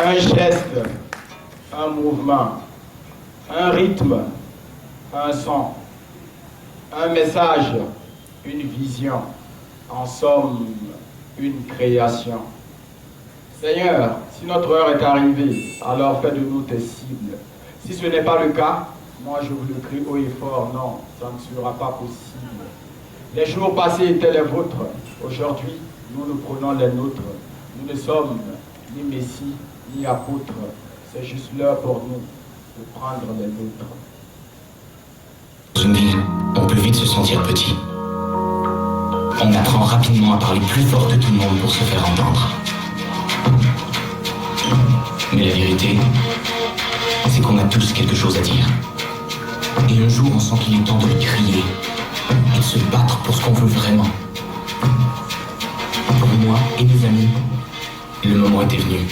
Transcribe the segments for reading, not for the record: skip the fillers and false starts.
Un geste, un mouvement, un rythme, un son, un message, une vision, en somme, une création. Seigneur, si notre heure est arrivée, alors fais de nous tes cibles. Si ce n'est pas le cas, moi je vous le crie haut et fort, non, ça ne sera pas possible. Les jours passés étaient les vôtres, aujourd'hui nous prenons les nôtres. Nous ne sommes ni Messie, ni apôtres, c'est juste l'heure pour nous de prendre les nôtres. Dans une vie, on peut vite se sentir petit. On apprend rapidement à parler plus fort que tout le monde pour se faire entendre. Mais la vérité, c'est qu'on a tous quelque chose à dire. Et un jour, on sent qu'il est temps de le crier et de se battre pour ce qu'on veut vraiment. Pour moi et mes amis, le moment était venu.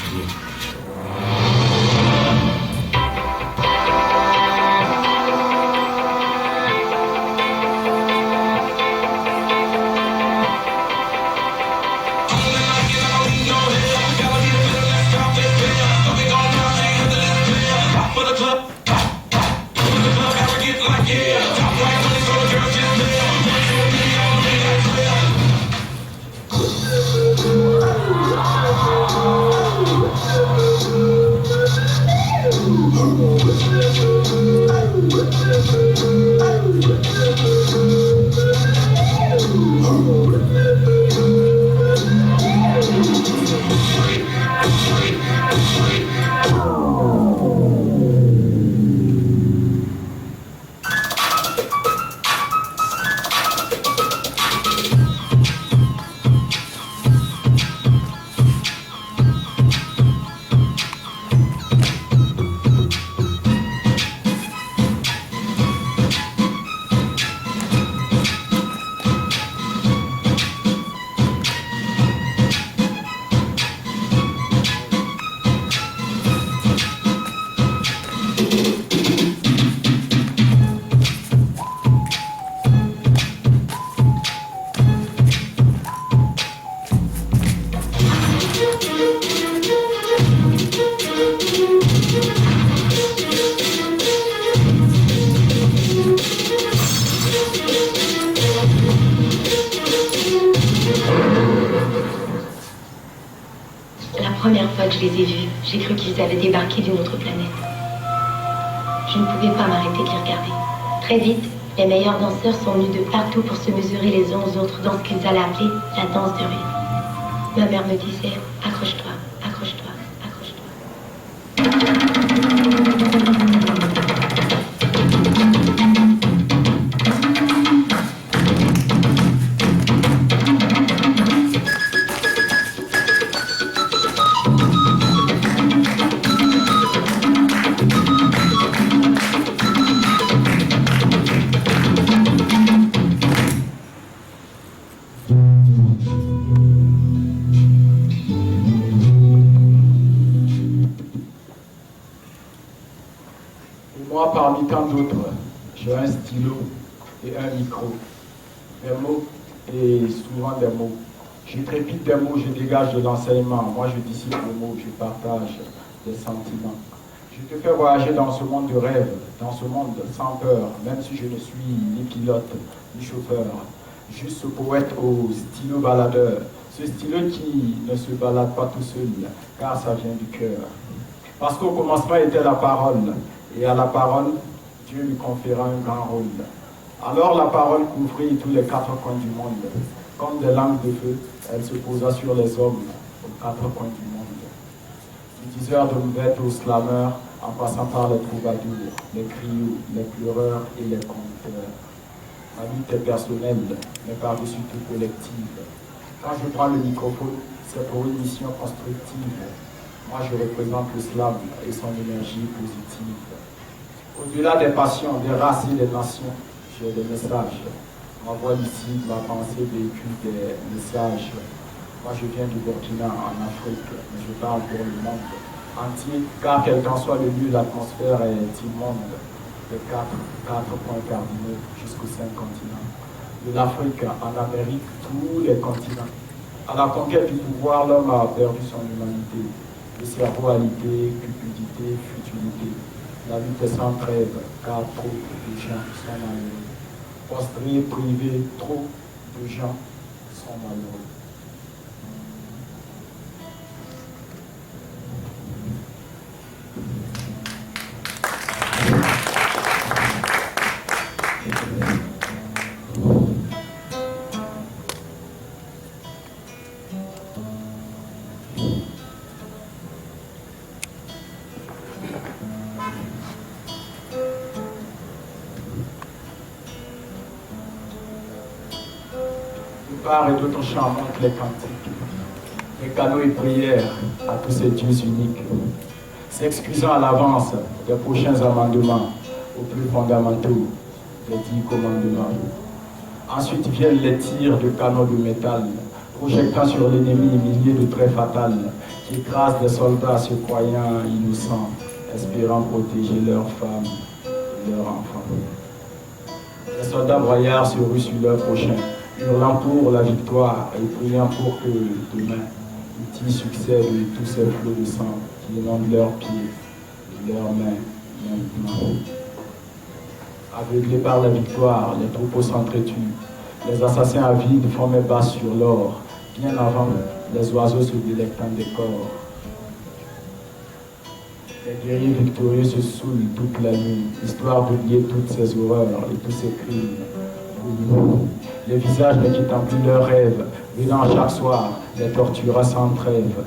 je les ai vus, j'ai cru qu'ils avaient débarqué d'une autre planète. Je ne pouvais pas m'arrêter de les regarder. Très vite, les meilleurs danseurs sont venus de partout pour se mesurer les uns aux autres dans ce qu'ils allaient appeler la danse de rue. Ma mère me disait, accroche-toi, accroche-toi, accroche-toi. Et moi, parmi tant d'autres, j'ai un stylo et un micro. Des mots et souvent des mots. Je trépide des mots, je dégage de l'enseignement. Moi, je dissipe les mots, je partage des sentiments. Je te fais voyager dans ce monde de rêve, dans ce monde sans peur, même si je ne suis ni pilote, ni chauffeur. Juste ce poète au stylo baladeur. Ce stylo qui ne se balade pas tout seul, car ça vient du cœur. Parce qu'au commencement était la parole, et à la parole, Dieu lui conféra un grand rôle. Alors la parole couvrit tous les quatre coins du monde. Comme des langues de feu, elle se posa sur les hommes aux quatre coins du monde. Du diseur de nouvelles aux slameurs, en passant par les troubadours, les griots, les pleureurs et les conteurs. Ma lutte est personnelle, mais par-dessus tout collective. Quand je prends le microphone, c'est pour une mission constructive. Moi, je représente le slam et son énergie positive. Au-delà des passions, des races et des nations, j'ai des messages. Ma voix lucide, ma pensée véhicule des messages. Moi, je viens du Burkina, en Afrique, mais je parle pour le monde entier, car quel qu'en soit le lieu, l'atmosphère est immonde. De quatre points cardinaux jusqu'aux 5 continents. De l'Afrique en Amérique, tous les continents. À la conquête du pouvoir, l'homme a perdu son humanité. Le cerveau a l'idée, cupidité, futilité. La lutte est sans trêve, car trop de gens sont malheureux. Prostrés, privés, trop de gens sont malheureux. Part et d'autres chants montent les cantiques, les canaux et prières à tous ces dieux uniques, s'excusant à l'avance des prochains amendements aux plus fondamentaux des 10 commandements. Ensuite viennent les tirs de canons de métal, projectant sur l'ennemi milliers de traits fatals, qui écrasent des soldats se croyant innocents, espérant protéger leurs femmes et leurs enfants. Les soldats broyards se ruent sur leurs prochains, hurlant pour la victoire et priant pour que demain, l'outil succède de tous ces flots de sang qui inondent leurs pieds et leurs mains maintenant. Aveuglés par la victoire, les troupeaux s'entretuent. Les assassins avides font mes basses sur l'or, bien avant les oiseaux se délectant des corps. Les guerriers victorieux se saoulent toute la nuit, histoire d'oublier toutes ces horreurs et tous ces crimes. Les visages ne quittant plus leurs rêves, venant chaque soir, les torturant sans trêve.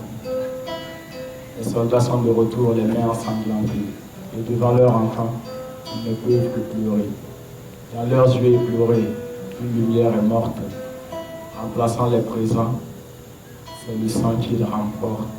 Les soldats sont de retour, les mains ensanglantées, et devant leurs enfants, ils ne peuvent que pleurer. Dans leurs yeux éplorés, une lumière est morte. Remplaçant les présents, c'est le sang qu'ils remportent.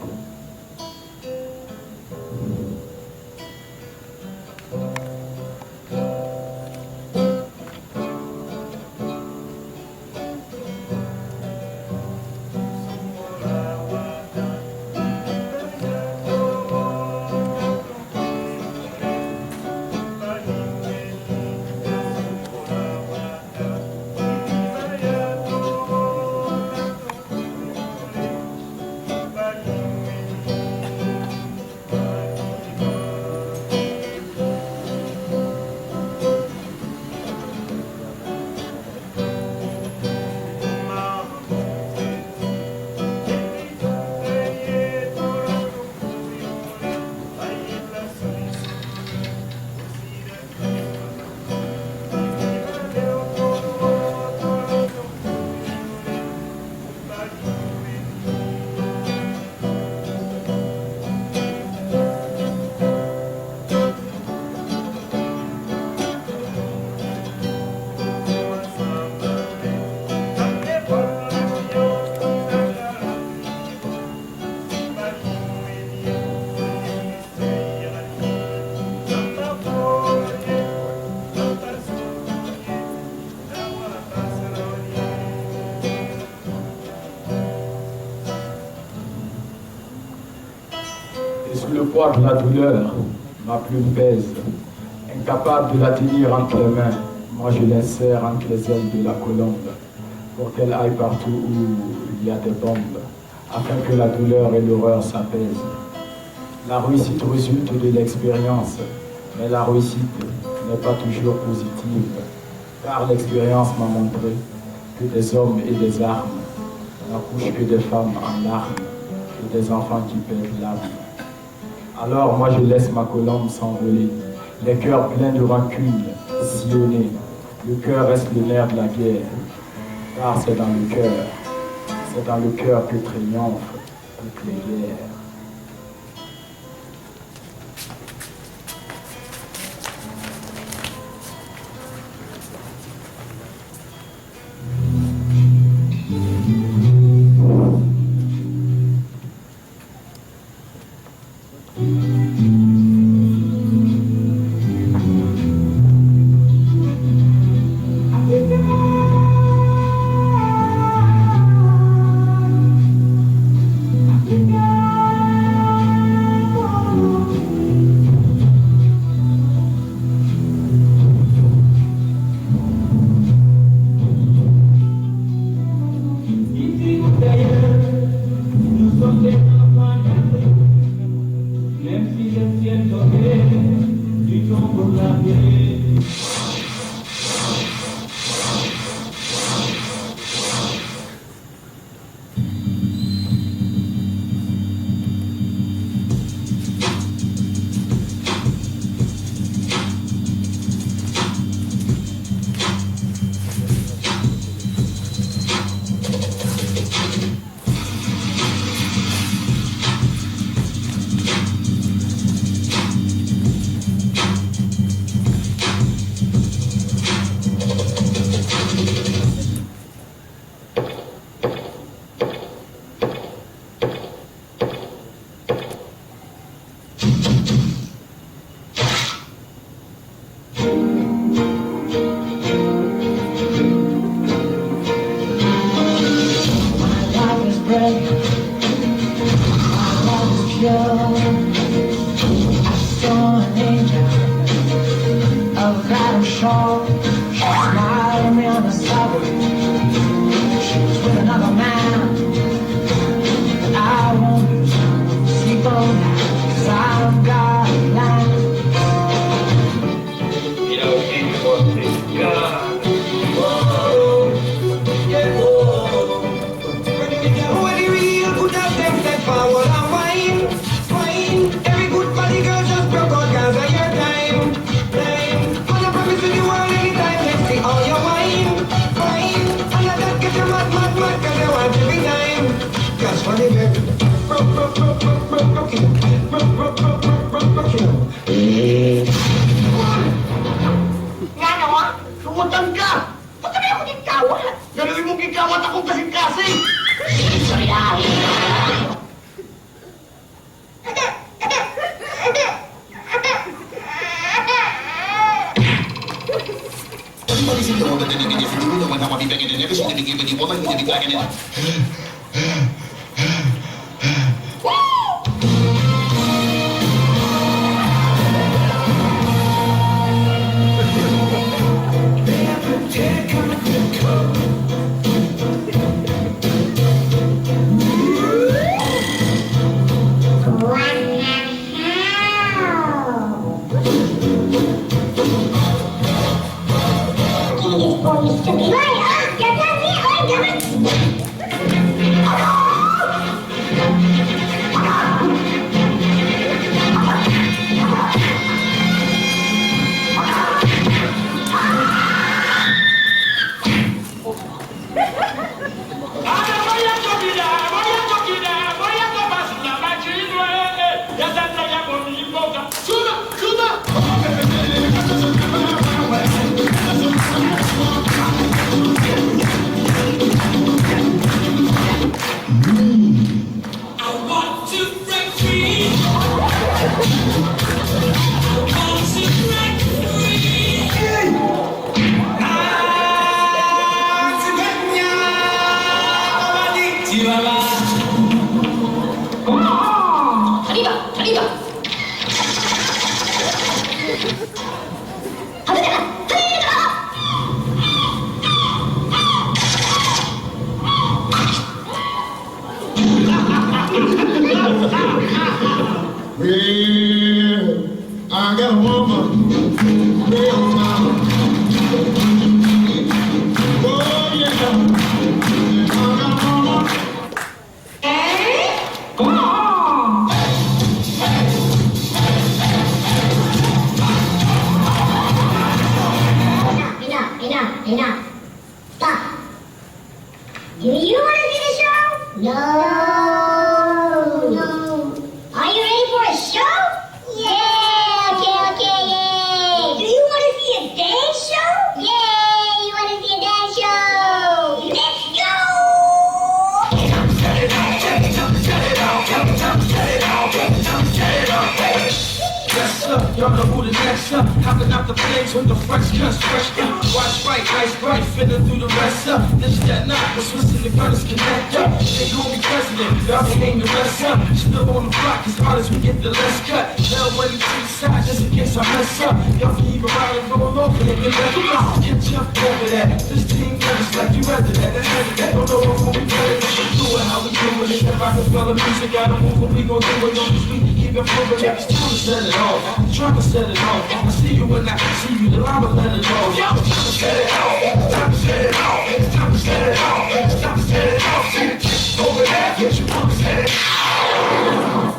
Et sous le poids de la douleur, ma plume pèse. Incapable de la tenir entre les mains, moi je l'insère entre les ailes de la colombe, pour qu'elle aille partout où il y a des bombes, afin que la douleur et l'horreur s'apaisent. La réussite résulte de l'expérience, mais la réussite n'est pas toujours positive, car l'expérience m'a montré que des hommes et des armes n'accouchent que des femmes en larmes et des enfants qui perdent l'âme. Alors moi je laisse ma colombe s'envoler, les cœurs pleins de rancune sillonnés. Le cœur reste le nerf de la guerre, car c'est dans le cœur que triomphent toutes les guerres. いいか。外れた。Well, I got a woman, real mama. Oh yeah, I got a woman. Enough. Stop. Do you want to see the show? No. Are you ready for a show? Yeah. Okay, yay. Do you want to see a dance show? Yay. You want to see a dance show? Let's go. Yes, sir, y'all know who the next up. Hopping out the flames with the fresh cuts, fresh up. Watch right, ice bright, fitting through the rest up. This, that, not, the Swiss and the brothers connect up. They call me president, y'all can name the rest up. Still on the block, as hard as we get the less cut. Hell ready to the side, just in case I mess up. Y'all can even ride and roll over it, and let it off. Get jumped over that. This team never like you rather that. Don't know when we play it, do it, how we do it. If I can spell the music, I don't move, but we gon' do it on the street. Keep it moving, it's time to set it off. Trying to set it off. I see you when I see you, then I'ma let it off. Time to set it off. Time to set it off. It's time to set it off. It's time to set it off. See the chick over there, get you want to set it off.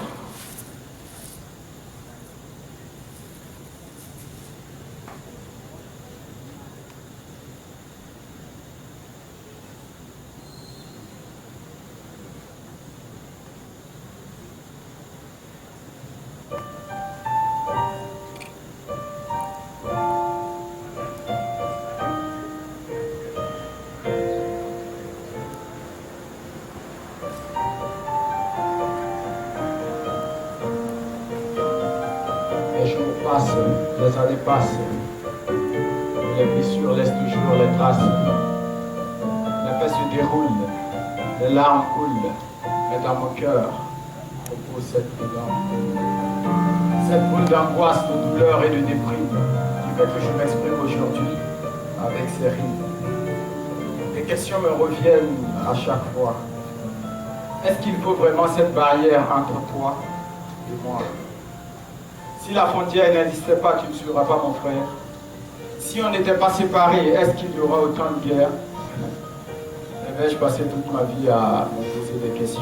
Les jours passent, les années passent, les blessures laissent toujours les traces. Les faits se déroulent, les larmes coulent, mais dans mon cœur repose cette énorme. Cette boule d'angoisse, de douleur et de déprime qui fait que je m'exprime aujourd'hui avec ces rimes. Des questions me reviennent à chaque fois. Est-ce qu'il faut vraiment cette barrière entre toi et moi? Si la frontière n'existait pas, tu ne seras pas mon frère. Si on n'était pas séparés, est-ce qu'il y aura autant de guerres? Vais-je passer toute ma vie à me poser des questions?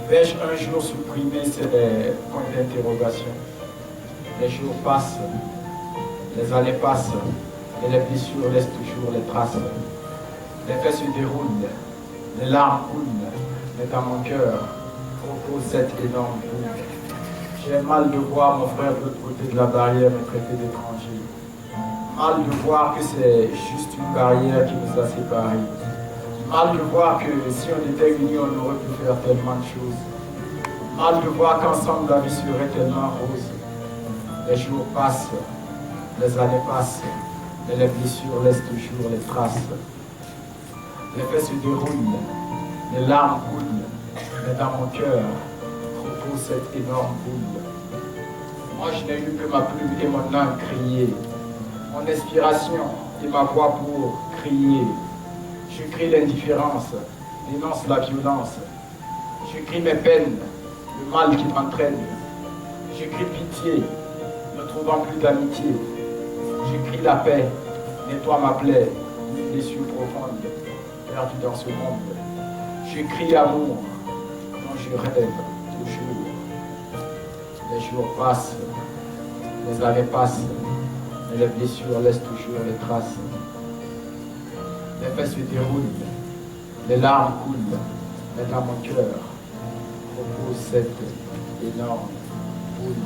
Vais-je un jour supprimer ces points d'interrogation? Les jours passent, les années passent, et les blessures laissent toujours les traces. Les faits se déroulent, les larmes coulent, mais dans mon cœur repose cette énorme boule. J'ai mal de voir mon frère de l'autre côté de la barrière me traiter d'étranger. Mal de voir que c'est juste une barrière qui nous a séparés. Mal de voir que si on était unis, on aurait pu faire tellement de choses. Mal de voir qu'ensemble la vie serait tellement rose. Les jours passent, les années passent, et les blessures laissent toujours les traces. Les faits se déroulent, les larmes coulent, mais dans mon cœur repose cette énorme boule. Moi je n'ai eu que ma plume et mon âme crier, mon inspiration et ma voix pour crier. Je crie l'indifférence, dénonce la violence. Je crie mes peines, le mal qui m'entraîne. Je crie pitié, ne trouvant plus d'amitié. Je crie la paix, nettoie ma plaie, une blessure profonde, perdue dans ce monde. Je crie amour, dont je rêve toujours. Les jours passent, les années passent, et les blessures laissent toujours les traces. Les faits se déroulent, les larmes coulent, mais dans mon cœur repose cette énorme boule.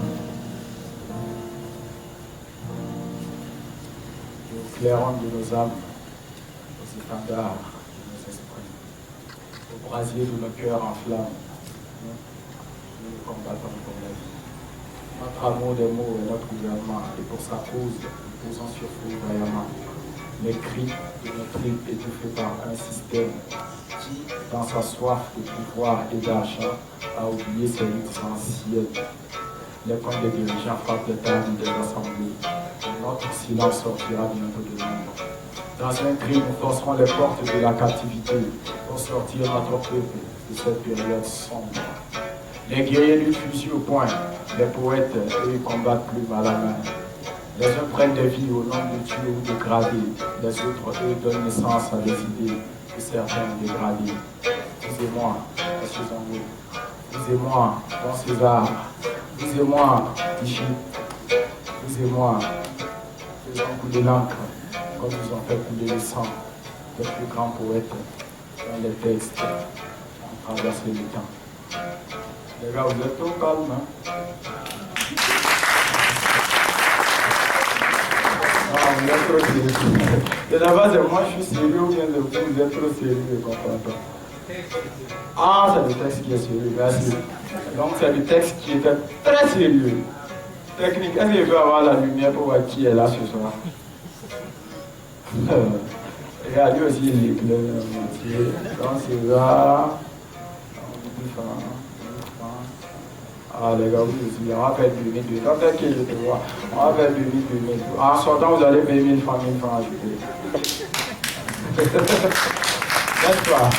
Au clairon de nos âmes, aux étendards de nos esprits, au brasier de nos cœurs en flammes, nous combattons pour la vie. Notre amour des mots est notre gouvernement, et pour sa cause, nous posons sur feu vaillamment. Les cris de nos tripes étouffés par un système qui, dans sa soif de pouvoir et d'argent, a oublié ses luttes essentielles. Les points des dirigeants frappent les tables des assemblées. Notre silence sortira bientôt de l'ombre. Dans un cri, nous forcerons les portes de la captivité pour sortir notre peuple de cette période sombre. Les guerriers du fusil au poing, les poètes, eux, ils combattent plume à la main. Les uns prennent des vies au nom de tuer ou de graver. Les autres, eux, donnent naissance à des idées que certains ont dégradées. Vous et moi, monsieur Zango. Vous et moi, Don César. Vous et moi, Tichy. Vous et moi, faisons couler l'encre, comme nous ont fait couler le sang. Les plus grands poètes, dans les textes, ont traversé le temps. Les gars, vous êtes trop calmes, hein? Non, vous êtes trop sérieux. De la base, moi je suis sérieux ou bien de vous, vous êtes trop sérieux, je comprends pas. Ah, c'est le texte qui est sérieux, merci. Donc c'est le texte qui était très sérieux. Technique, est-ce que je peux avoir la lumière pour voir qui est là ce soir? Regarde, lui aussi il éclaire. Donc c'est là. Ah les gars, oui aussi, on va faire 2000. Quand est-ce que je te vois? On va faire 2000. En sortant, vous allez payer 1000 francs ajoutés. N'est-ce pas?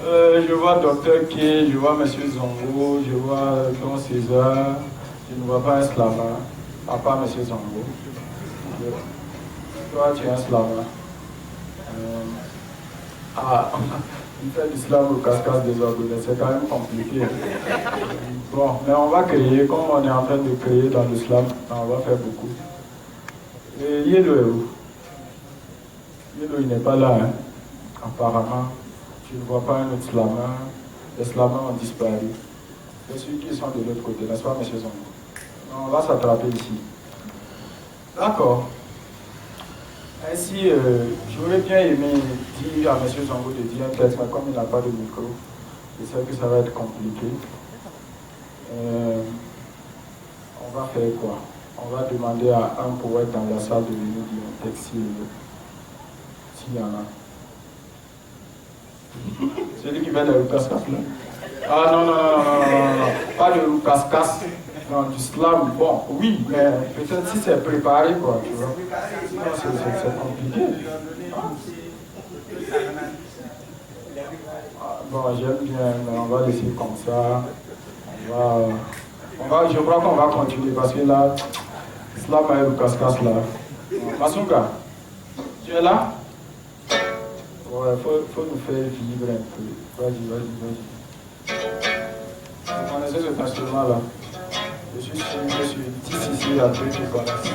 Je vois Dr. K, je vois M. Zongo, je vois Don César, je ne vois pas un Slava, à part M. Zongo. Toi, tu es un Slava. Il fait l'islam au cascade des ordonnés, c'est quand même compliqué. Bon, mais on va créer, comme on est en train de créer dans l'islam, on va faire beaucoup. Et Yélo est où? Yélo, il n'est pas là, hein, apparemment. Je ne vois pas un autre slammer. Les slammers ont disparu. C'est ceux qui sont de l'autre côté, n'est-ce pas, M. Zongo? On va s'attraper ici. D'accord. Ainsi, j'aurais bien aimé dire à M. Zongo de dire un texte, mais comme il n'a pas de micro, je sais que ça va être compliqué. On va faire quoi? On va demander à un poète dans la salle de venir dire un texte s'il y en a. Celui qui fait de Roukas-Kas là. Ah non, pas de Roukas-Kas, non, du slam. Bon, oui, mais peut-être si c'est préparé, quoi, tu vois. Sinon, c'est compliqué. Bon, j'aime bien, mais on va laisser comme ça. Je crois qu'on va continuer parce que là, slam et Roukas-Kas là. Masunga, tu es là? Ouais, faut nous faire vivre un peu. Vas-y. Vous connaissez cet instrument-là? Je suis sûr que sur 10 ici, il y a 2 qui connaissent.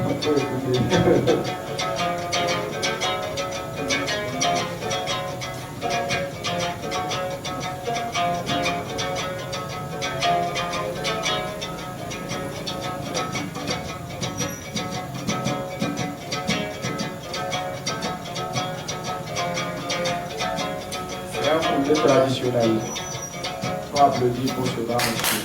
On peut écouter. Traditionnel. On applaudit pour cela, monsieur.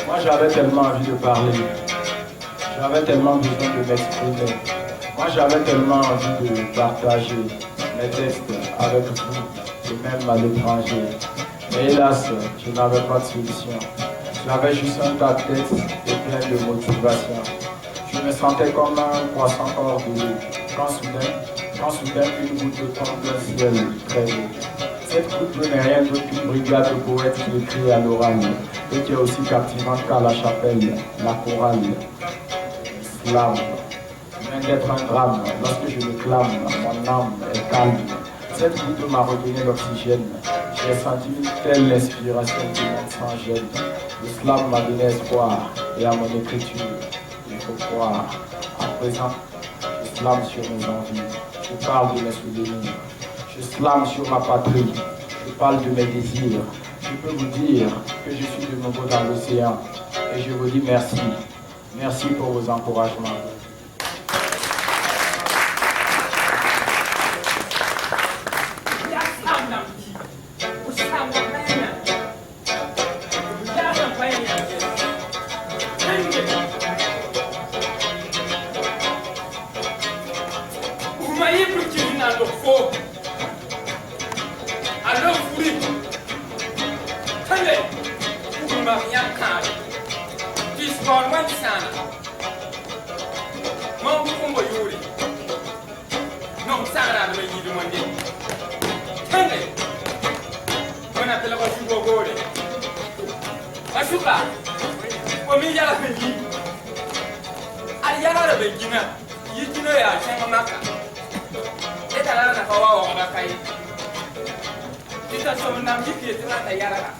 Moi, j'avais tellement envie de parler. J'avais tellement besoin de m'exprimer. Moi, j'avais tellement envie de partager mes textes avec vous. Et même à l'étranger. Mais hélas, je n'avais pas de solution. J'avais juste un tas de texte et plein de motivation. Je me sentais comme un poisson hors de l'eau. Quand soudain, une goutte de tombe d'un ciel très haut. Cette goutte n'est rien d'autre qu'une brigade de poètes qui écrit à l'oral et qui est aussi captivante qu'à la chapelle, la chorale. Slam. Vient d'être un drame. Lorsque je le clame, mon âme est calme. Cette goutte m'a redonné l'oxygène. J'ai senti telle l'inspiration du monde sans gêne. Le slam m'a donné espoir. Et à mon écriture, il faut croire. À présent, je slame sur mes envies. Je parle de mes souvenirs. Je slame sur ma patrie. Je parle de mes désirs. Je peux vous dire que je suis de nouveau dans l'océan. Et je vous dis merci. Merci pour vos encouragements. Tele, Uma Yankan, this one went sana. Mom Kumbo Yuri. No, Sana, the way you do one day. Tele, when I tell about you go go. Asuka, for me, Yala Pegi. I Yala Begina, you know, I can't maka. It's another power of Makai. It's a some number you can't Yara.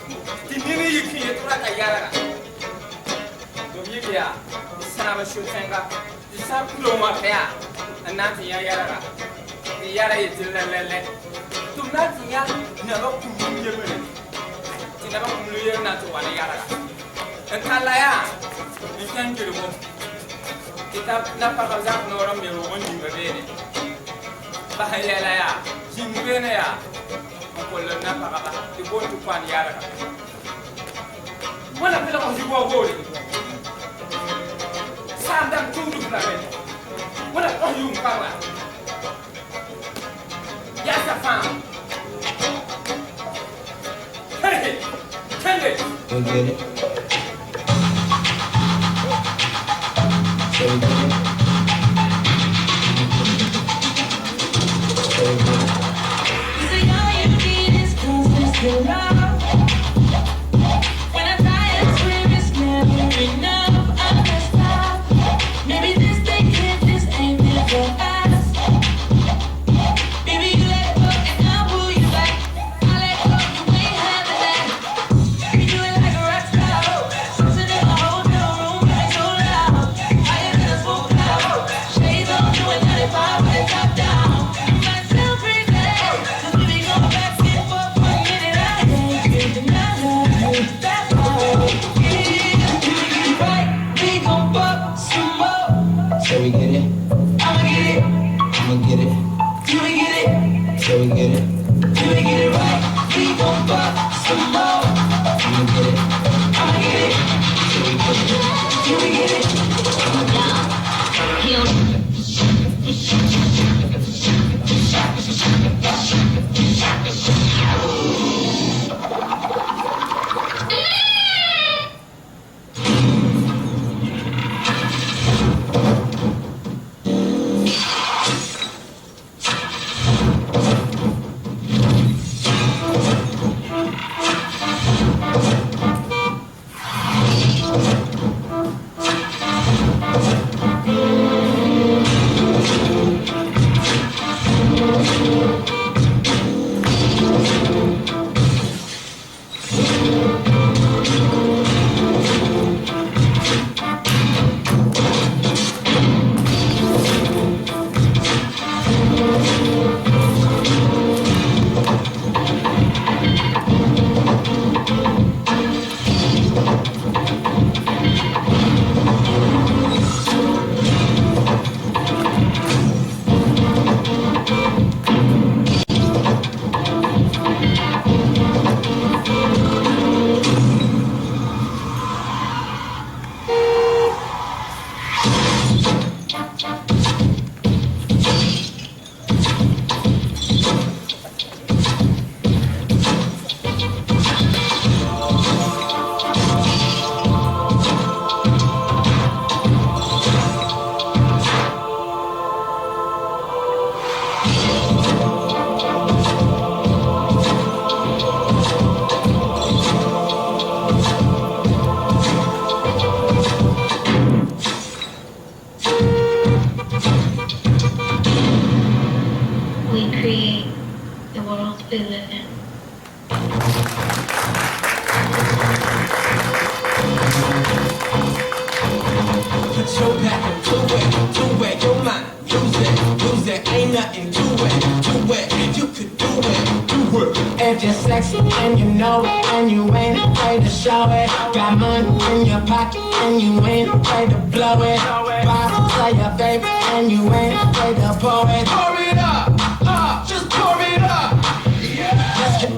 The Nini you can't Yara. Dominia, the Sama Shutanga, the Sampuloma Pea, and Nati Yara. The Yara is in the Lele. To Natia, never come to you. Never come not to one Yara. And Kalaya, you can't get a woman. It's not Papa nor a mirror when you were ready. Bahayala, Jimvenia, Uncle Napa, the boy to Pan Yara. When I feel like you were holding, Sam them two to play. When I call you, Papa. Yes, I found. Hey! We get it. So we get it. If you're sexy and you know it and you ain't afraid to show it, got money in your pocket and you ain't afraid to blow it, bottles of your favorite and you ain't afraid to pour it. Pour it up, just pour it up. Yeah.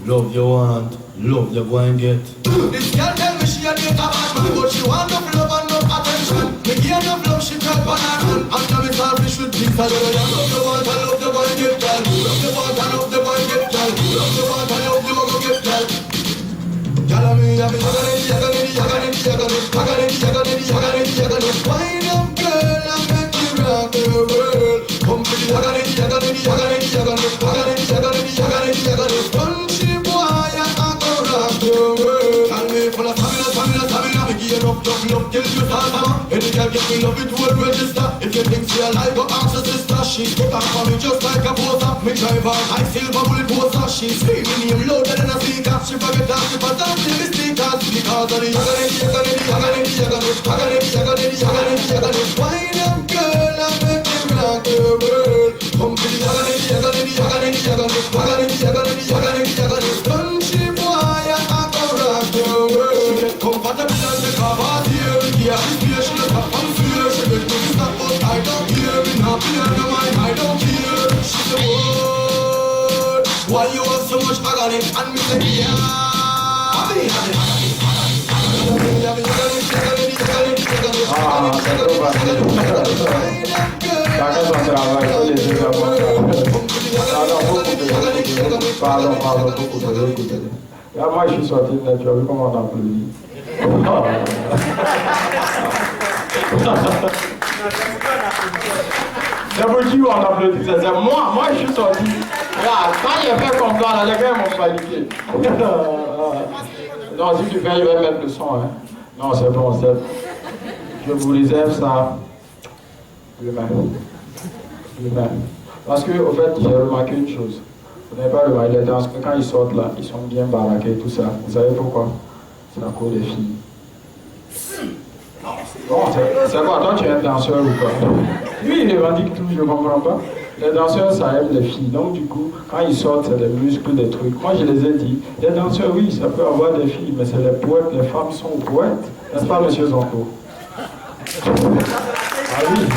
Love you want, love you go and get. This girl tell me she a take a bad man, but she want enough love and enough attention. Me give enough love, she cut on her hand. And now it's all fish with things. I love the one, I love the one, get girl. Love the one, I love the one, get girl. Love the one, I love the one, get girl. Wind up, girl, and make you rock the world. Come to the country boy, I go rock the world. And me full of stamina, me give you love till you start hammer. Any girl get me love it will register. If you think she alive, go ask her sister. She's put on for me just like a poster. Me drive her high silver bullet poster. She's screaming name louder than a speaker. She forget that she forgot to be speakers. Because of the wind up girl, I make you rock the world. Come to the country boy, I go rock the world. Get comfortable and take off her here. Yeah, this beer she look up and fear. She get to be stuck but I don't care. Me not fear no mind, I don't care. She's the world. Why you have so much agony? And me say yeah. Chacun son travail, tous les deux avons Pardon, beaucoup de là, moi, je suis sorti de net, tu as vu comment on applaudit. C'est pour qui on applaudit, c'est moi, je suis sorti. Là, quand il a fait comme ça, les gars m'ont paniqué. Non, si tu fais, je vais mettre le son. Hein. Non, c'est bon, je vous réserve ça demain. Parce que, au fait, j'ai remarqué une chose. Vous n'avez pas remarqué les danseurs, quand ils sortent là, ils sont bien baraqués et tout ça. Vous savez pourquoi? C'est à cause des filles. Bon, c'est quoi? Toi, tu es un danseur ou quoi? Lui, il revendique tout, je ne comprends pas. Les danseurs, ça aime les filles. Donc, du coup, quand ils sortent, c'est des muscles, des trucs. Moi, je les ai dit. Les danseurs, oui, ça peut avoir des filles, mais c'est les poètes. Les femmes sont poètes. N'est-ce pas, monsieur Zonko? Ah oui.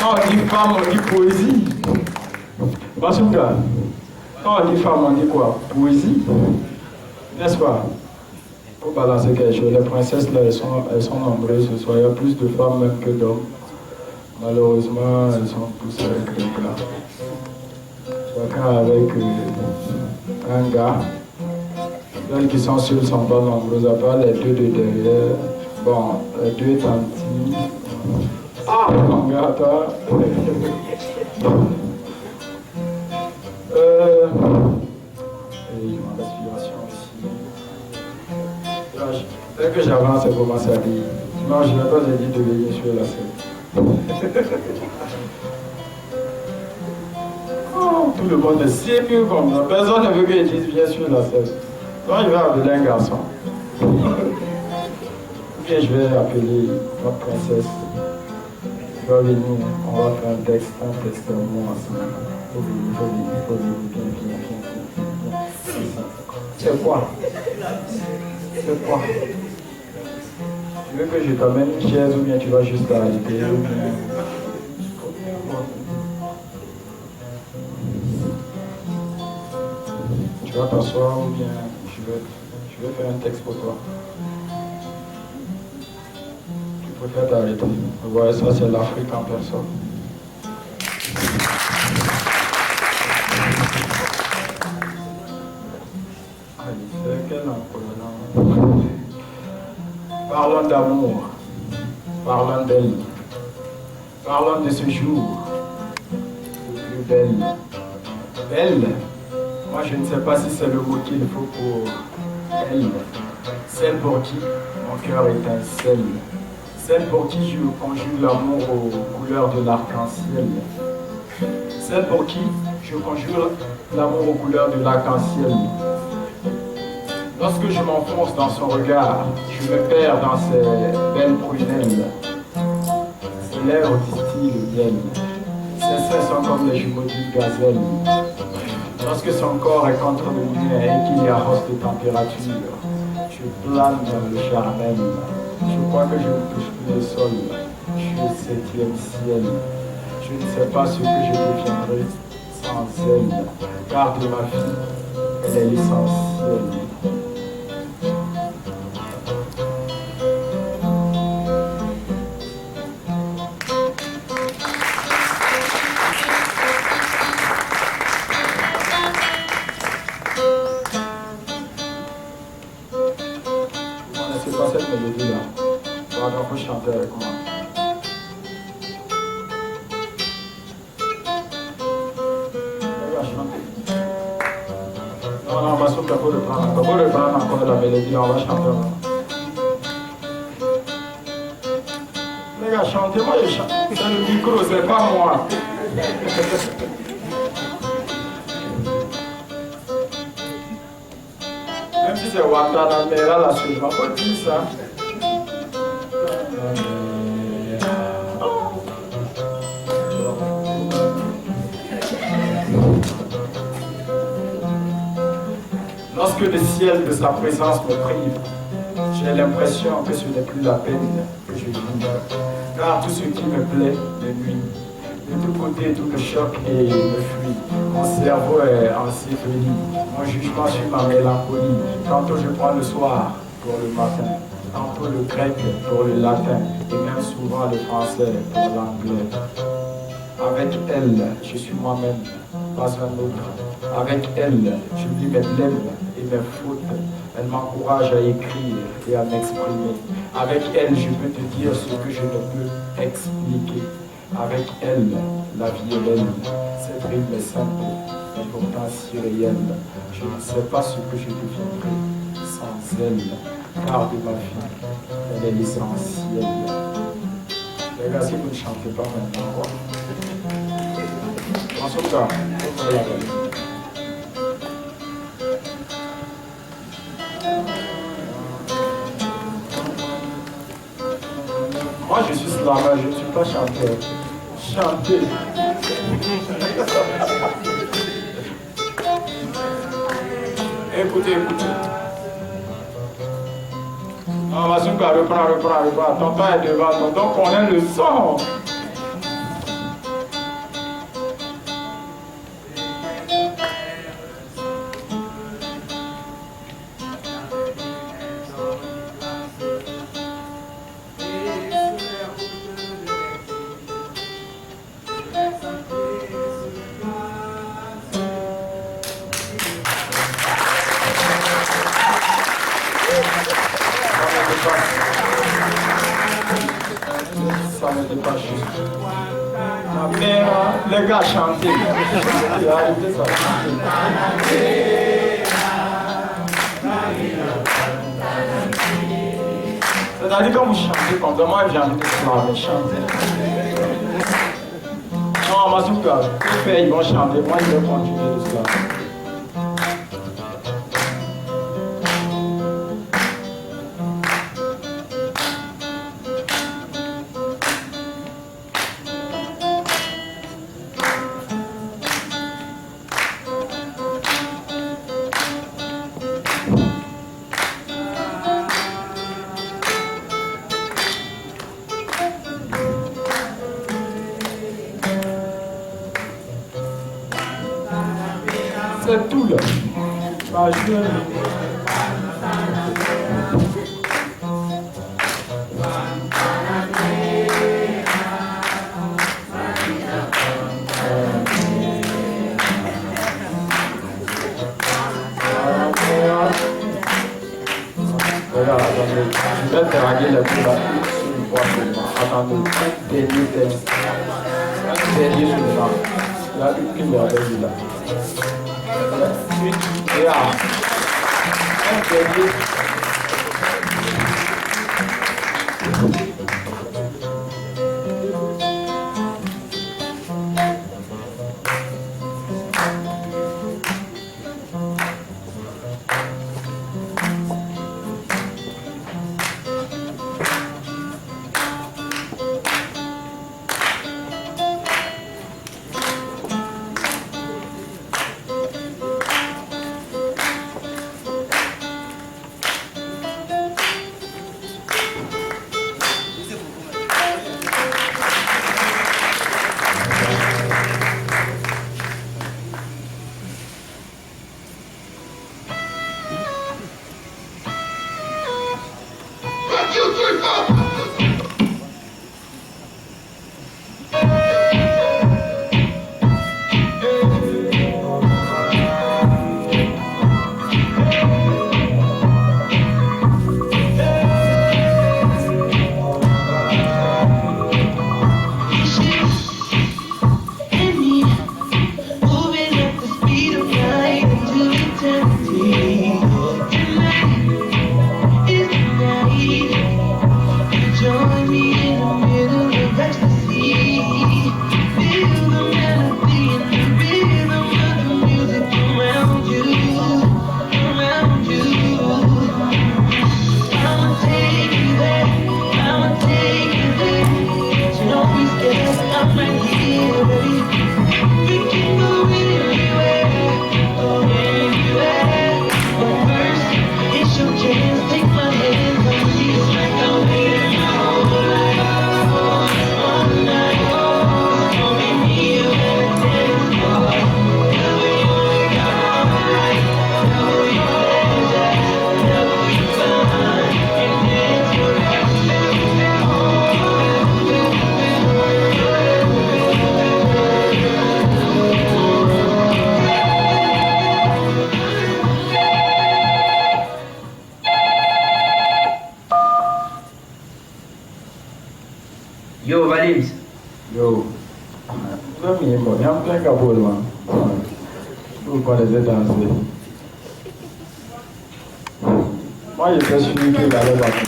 Quand on dit femme, on dit poésie. Masuka. Quand on dit femme, on dit quoi? Poésie. N'est-ce pas? Il faut balancer quelque chose. Les princesses, là, elles sont nombreuses ce soir. Il y a plus de femmes même que d'hommes. Malheureusement, elles sont tous avec des gars. Chacun avec un gars. Celles qui sont seules ne sont pas nombreuses, à part les deux de derrière. Bon, les deux tantis. Ah, mon gars, toi. Et ma respiration aussi. Dès que j'avance, ça commence à dire. Non, je n'ai pas dit de venir sur la scène. Oh, tout le monde est si mieux comme ça. Personne ne veut que je dise viens sur la scène. Donc je vais appeler un garçon. Ou bien je vais appeler notre princesse. Il va venir, on va faire un texte ensemble. Il faut venir, viens. C'est quoi? Tu veux que je t'amène une chaise ou bien tu vas juste t'arrêter ou bien... Tu vas t'asseoir ou bien je vais faire un texte pour toi. Tu préfères t'arrêter. Vous voyez, ça c'est l'Afrique en personne. C'est quel encore là? Parlons d'amour, parlons d'elle, parlons de ce jour, le plus belle. Belle, moi je ne sais pas si c'est le mot qu'il faut pour elle. Celle pour qui mon cœur étincelle. Celle pour qui je conjugue l'amour aux couleurs de l'arc-en-ciel. Celle pour qui je conjugue l'amour aux couleurs de l'arc-en-ciel. Lorsque je m'enfonce dans son regard, je me perds dans ses belles prunelles. Ses lèvres distillent le miel. Ses seins sont comme les jumeaux d'une gazelle. Lorsque son corps est contre le mur et qu'il y a hausse de température, je plane dans le charnel. Je crois que je ne touche plus le sol. Je suis au 7e ciel. Je ne sais pas ce que je deviendrai sans elle. Car de ma fille, elle est l'essentiel. c'est pas cette mélodie-là. Donc, il faut chanter avec moi. Non, non, parce qu'il faut reprendre encore la mélodie, on va chanter. Les gars, chantez, moi je chante. C'est le micro, c'est pas moi. Même si c'est Wantanamera, là, je ne vais pas dire ça. Lorsque le ciel de sa présence me prive, j'ai l'impression que ce n'est plus la peine que je vis. Car tout ce qui me plaît me nuit. De tous côtés, tout me choque et me fuit. Mon cerveau est en symphonie. Mon jugement sur ma mélancolie. Tantôt je prends le soir pour le matin. Tantôt le grec pour le latin. Et même souvent le français pour l'anglais. Avec elle, je suis moi-même, pas un autre. Avec elle, je vis mes blêmes et mes fautes. Elle m'encourage à écrire et à m'exprimer. Avec elle, je peux te dire ce que je ne peux expliquer. Avec elle, la vie est belle. Cette rime est simple et pourtant si réelle. Je ne sais pas ce que je deviendrai sans elle. Car de ma vie, elle est l'essentiel. Les gars, si vous ne chantez pas maintenant, quoi? En tout cas, moi je suis slammer, je ne suis pas chanteur. Chanter. Écoutez, écoutez. Non, Masuka, reprends. Tonton est devant, tonton connaît le son. Ça n'était pas juste. Mais les gars chantaient. Il a arrêté ça. C'est-à-dire quand vous chantez comme ça, moi j'ai envie de slammer, chanter. Non, Masuka, ils vont chanter, moi je vais continuer de slammer. C'est tout là. Regarde, attendez. Je vais te draguer les coups là. Une fois seulement. Attendez. Dernier texte. Dernier seulement. Là, une qui me réveille là. Regarde. Un dernier. quoi. Il y a plein de capot loin. Vous connaissez danser. Moi, je fais celui qui allait battre.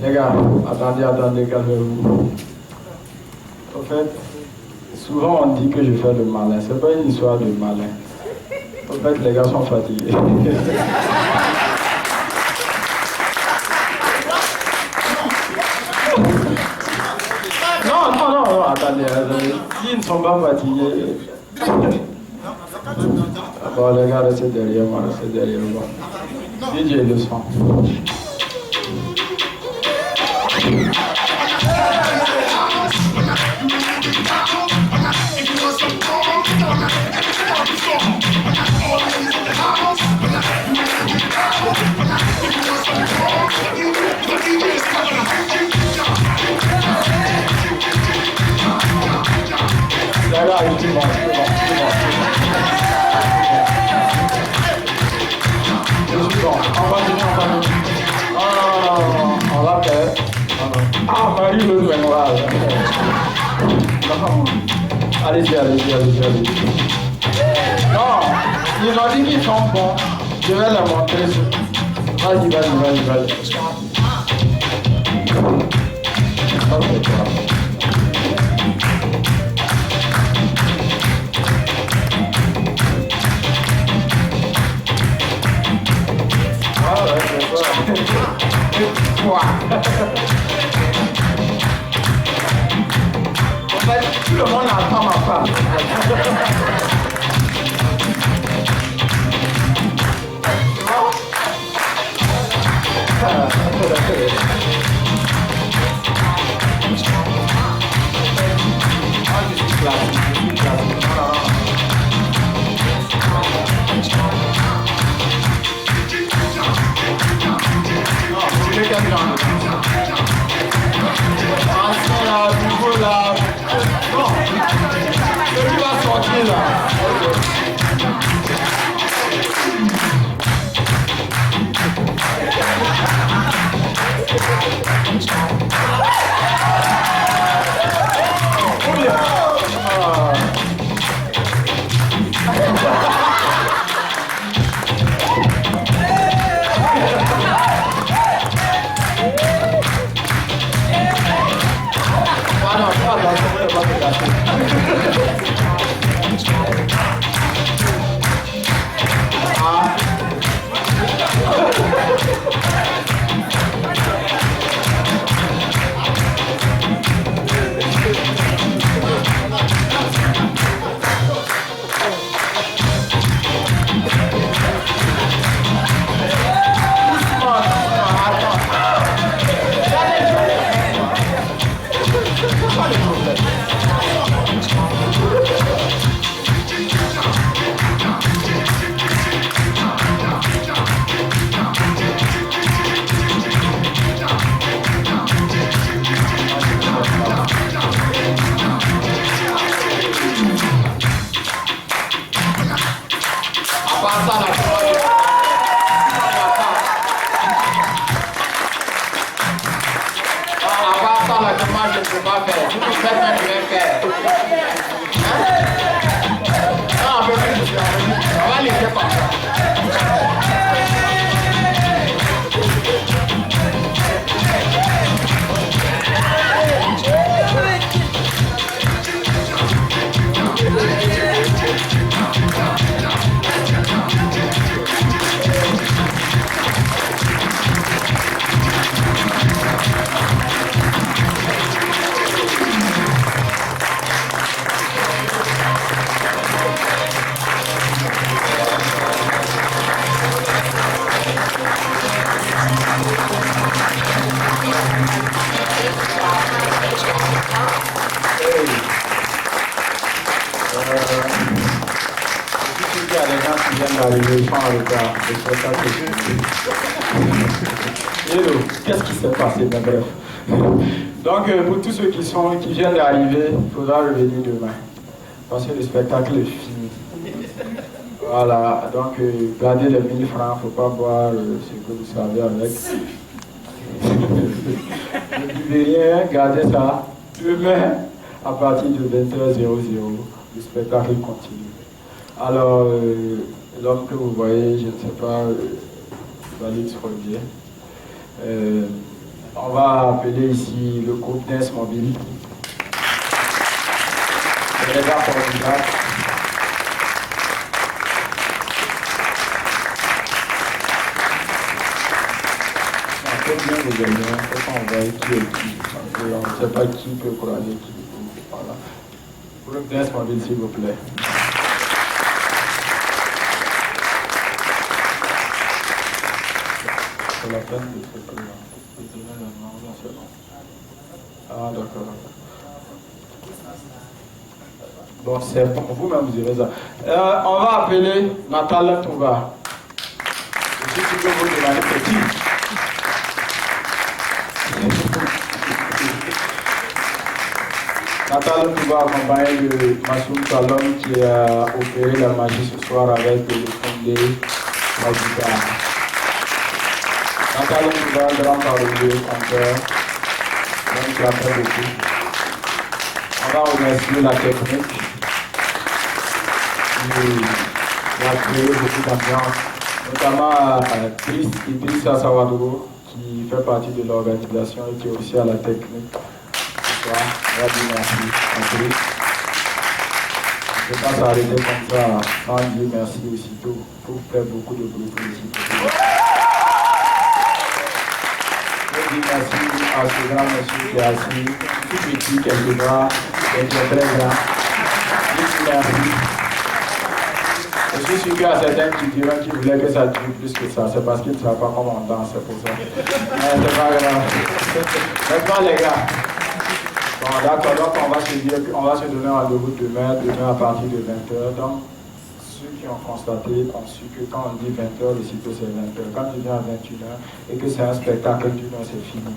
Les gars, attendez, calmez-vous. En fait, souvent on dit que je fais le malin. C'est pas une histoire de malin. En fait, les gars sont fatigués. Non, attendez. S'ils ne sont pas fatigués. Bon, les gars, restez derrière moi. DJ le son. On va faire. Ah, Marie le mémoire. Allez-y. Non, ils ont dit qu'ils sont bons. Je vais leur montrer. Vas-y. En fait, tout le monde entend ma femme. Qu'est-ce qui s'est passé? Mais bref. Donc, pour tous ceux qui viennent d'arriver, il faudra revenir demain. Parce que le spectacle est fini. Voilà, donc gardez les 1000 francs, il ne faut pas boire ce que vous savez avec. suivez rien, gardez ça. Demain, à partir de 20h00, le spectacle continue. Alors, l'homme que vous voyez, je ne sais pas, Valix revient. On va appeler ici le groupe Dance Mobile. C'est les gars formidables. On fait bien les gagnants, on peut pas envoyer qui est qui. On ne sait pas qui peut courager qui. Voilà. Groupe Dance Mobile, s'il vous plaît. C'est la peine de ce que ah, d'accord. Bon, c'est pour vous-même, vous direz ça. On va appeler Nathalie Touba. Je suis sûr que vous demandez petit. Nathalie Touba accompagnée de Massoum Salom qui a opéré la magie ce soir avec le fondé, la guitare. Nathalie Touba, grand parolier, chanteur, donc qui a fait beaucoup. On va remercier la technique qui a créé beaucoup d'ambiance, notamment Idrissa Sawadou qui fait partie de l'organisation et qui est aussi à la technique. On va dire merci. Je ne peux pas s'arrêter comme ça sans dire merci aussitôt pour faire beaucoup de bruit ici. Je dis merci à ce grand monsieur qui est assis, tout petit quelque part, et qui est très grand. Merci. Je suis sûr qu'il y a certains qui diront qu'ils voulaient que ça dure plus que ça. C'est parce qu'ils ne savent pas comment on danse, c'est pour ça. Mais c'est pas grave. Maintenant les gars. Bon d'accord, donc on va se donner rendez-vous demain à partir de 20h. Donc ceux qui ont constaté ont su que quand on dit 20h, le site c'est 20h. Quand tu viens à 21h et que c'est un spectacle d'une heure, c'est fini.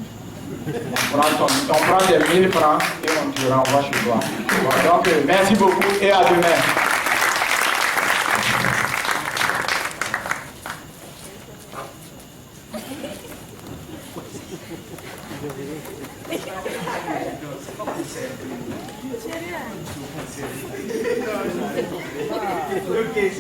On prend des 1000 francs et on te renvoie chez toi. Bon, donc merci beaucoup et à demain. Okay,